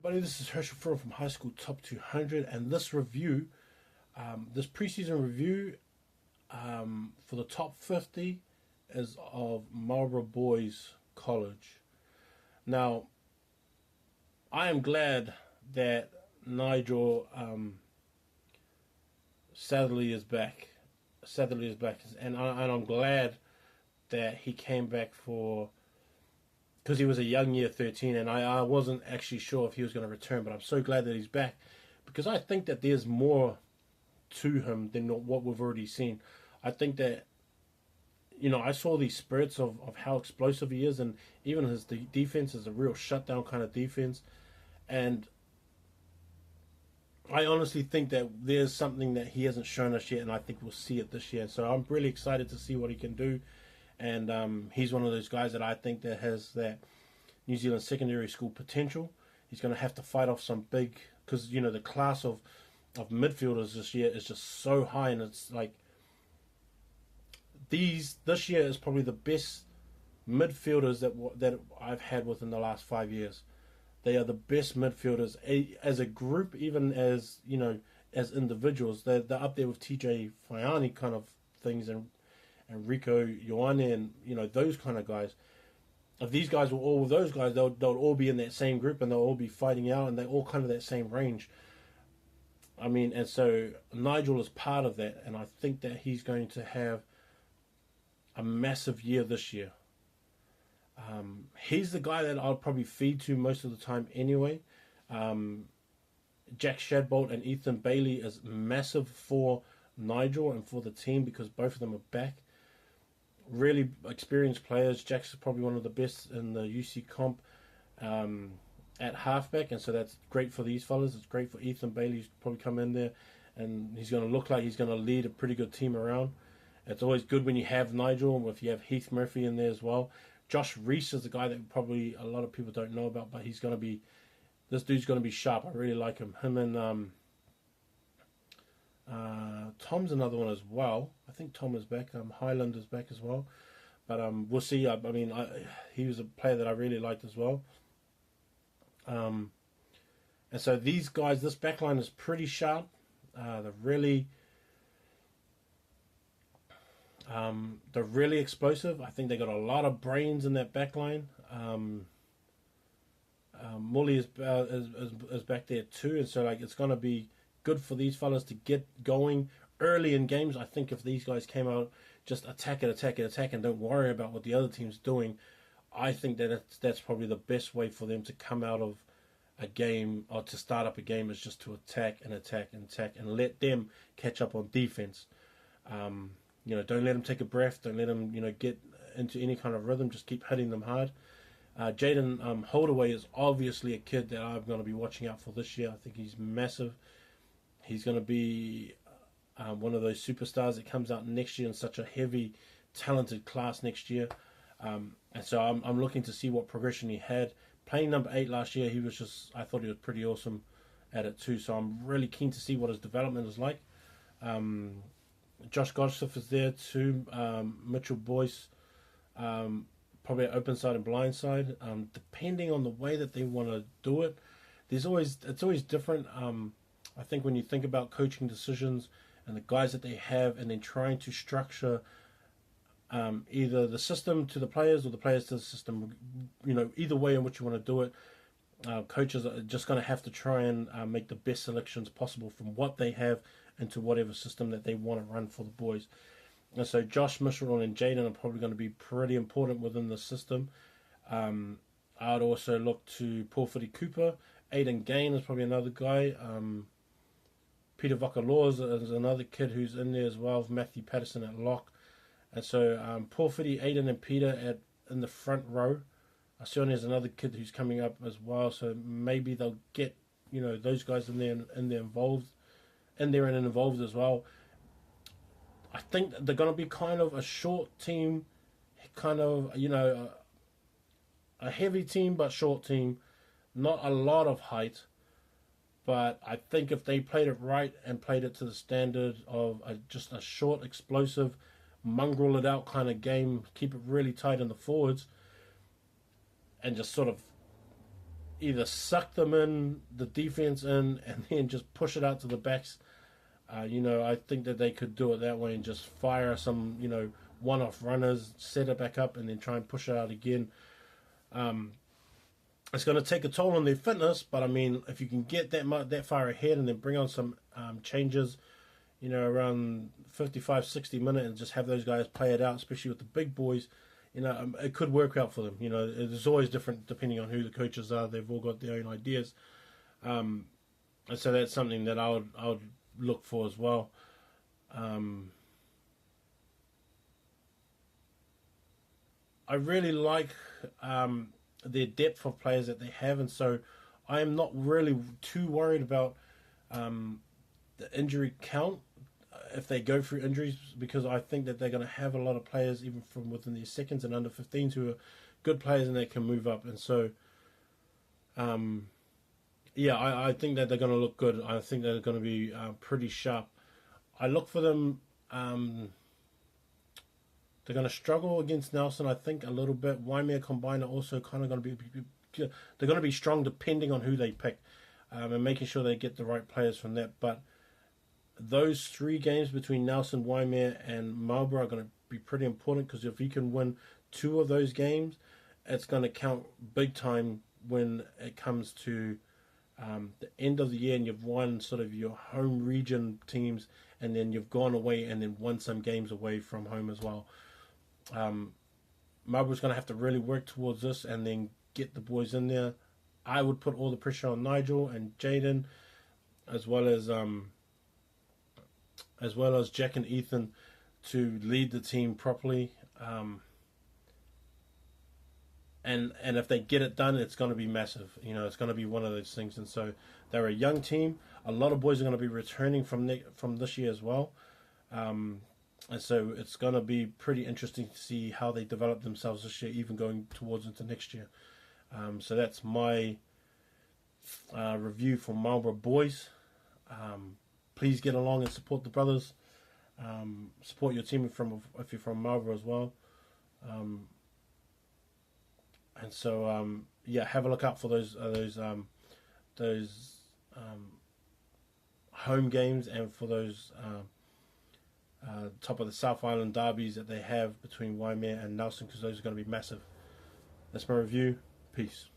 Buddy, this is Herschel Furrow from High School Top 200, and this review, this preseason review for the top 50 is of Marlborough Boys College. Now, I am glad that Nigel Satherley is back. Satherley is back, and I'm glad that he came back because he was a young year 13, and I wasn't actually sure if he was going to return, but I'm so glad that he's back, because I think that there's more to him than what we've already seen. I think that, I saw these spurts of how explosive he is, and even his defense is a real shutdown kind of defense, and I honestly think that there's something that he hasn't shown us yet, and I think we'll see it this year. So I'm really excited to see what he can do. And he's one of those guys that I think that has that New Zealand secondary school potential. He's going to have to fight off some big, because the class of midfielders this year is just so high, and it's like this year is probably the best midfielders that I've had within the last 5 years. They are the best midfielders as a group, even as as individuals. They're up there with TJ Faiani kind of things, and Rico Ioane, and those kind of guys. If these guys were all those guys, they'll all be in that same group, and they'll all be fighting out, and they're all kind of that same range. And so Nigel is part of that, and I think that he's going to have a massive year this year. He's the guy that I'll probably feed to most of the time anyway. Jack Shadbolt and Ethan Bailey is massive for Nigel and for the team, because both of them are back. Really experienced players. Jack's probably one of the best in the UC comp at halfback, and so that's great for these fellas. It's great for Ethan Bailey. He's probably come in there, and he's going to look like he's going to lead a pretty good team around. It's always good when you have Nigel, and if you have Heath Murphy in there as well. Josh Reese is the guy that probably a lot of people don't know about, but this dude's going to be sharp. I really like him. Him and Tom's another one as well. I think Tom is back. Highland is back as well. But we'll see. He was a player that I really liked as well. And so these guys, this backline is pretty sharp. They're really explosive. I think they got a lot of brains in that backline. Mully is back there too, and so it's going to be good for these fellas to get going early in games. I think if these guys came out just attack and don't worry about what the other team's doing, I think that's probably the best way for them to come out of a game, or to start up a game, is just to attack and let them catch up on defense. Don't let them take a breath. Don't let them get into any kind of rhythm. Just keep hitting them hard. Jaden Holdaway is obviously a kid that I'm going to be watching out for this year. I think he's massive. He's going to be one of those superstars that comes out next year in such a heavy, talented class next year. And so I'm looking to see what progression he had. Playing number 8 last year, I thought he was pretty awesome at it too. So I'm really keen to see what his development is like. Josh Godsiff is there too. Mitchell Boyce, probably at open side and blind side. Depending on the way that they want to do it, it's always different. I think when you think about coaching decisions and the guys that they have, and then trying to structure either the system to the players or the players to the system, either way in which you want to do it, coaches are just going to have to try and make the best selections possible from what they have into whatever system that they want to run for the boys. And so Josh Mitchell and Jaden are probably going to be pretty important within the system. I'd also look to Paul Footy Cooper. Aidan Gain is probably another guy. Peter Vakaloa is another kid who's in there as well. Matthew Patterson at lock. And so Paul Footy, Aidan and Peter in the front row. Certainly there's another kid who's coming up as well. So maybe they'll get those guys in there involved as well. I think they're going to be kind of a short team, kind of, a heavy team but short team. Not a lot of height, but I think if they played it right and played it to the standard of just a short, explosive, mongrel it out kind of game, keep it really tight in the forwards, and just sort of either suck them in, the defense in, and then just push it out to the backs. I think that they could do it that way and just fire some, one-off runners, set it back up, and then try and push it out again. It's going to take a toll on their fitness, but I mean, if you can get that far ahead and then bring on some changes, around 55, 60 minutes and just have those guys play it out, especially with the big boys, it could work out for them. It's always different depending on who the coaches are. They've all got their own ideas. And so that's something that I would look for as well. I really like their depth of players that they have, and so I am not really too worried about the injury count if they go through injuries, because I think that they're going to have a lot of players even from within their seconds and under 15s who are good players and they can move up. And so I think that they're going to look good. I think they're going to be pretty sharp. I look for them. They're going to struggle against Nelson, I think, a little bit. Waimea combined are also kind of going to be. They're going to be strong depending on who they pick, and making sure they get the right players from that. But those 3 games between Nelson, Waimea, and Marlborough are going to be pretty important, because if you can win 2 of those games, it's going to count big time when it comes to the end of the year and you've won sort of your home region teams, and then you've gone away and then won some games away from home as well. Marlborough's going to have to really work towards this and then get the boys in there. I would put all the pressure on Nigel and Jaden, as well as Jack and Ethan, to lead the team properly. And if they get it done, it's going to be massive. It's going to be one of those things. And so they're a young team. A lot of boys are going to be returning from this year as well. And so it's going to be pretty interesting to see how they develop themselves this year, even going towards into next year. So that's my review for Marlborough boys. Please get along and support the brothers. Support your team if you're from Marlborough as well. And so, have a look out for those home games, and for those top of the South Island derbies that they have between Waimea and Nelson, because those are going to be massive. That's my review. Peace.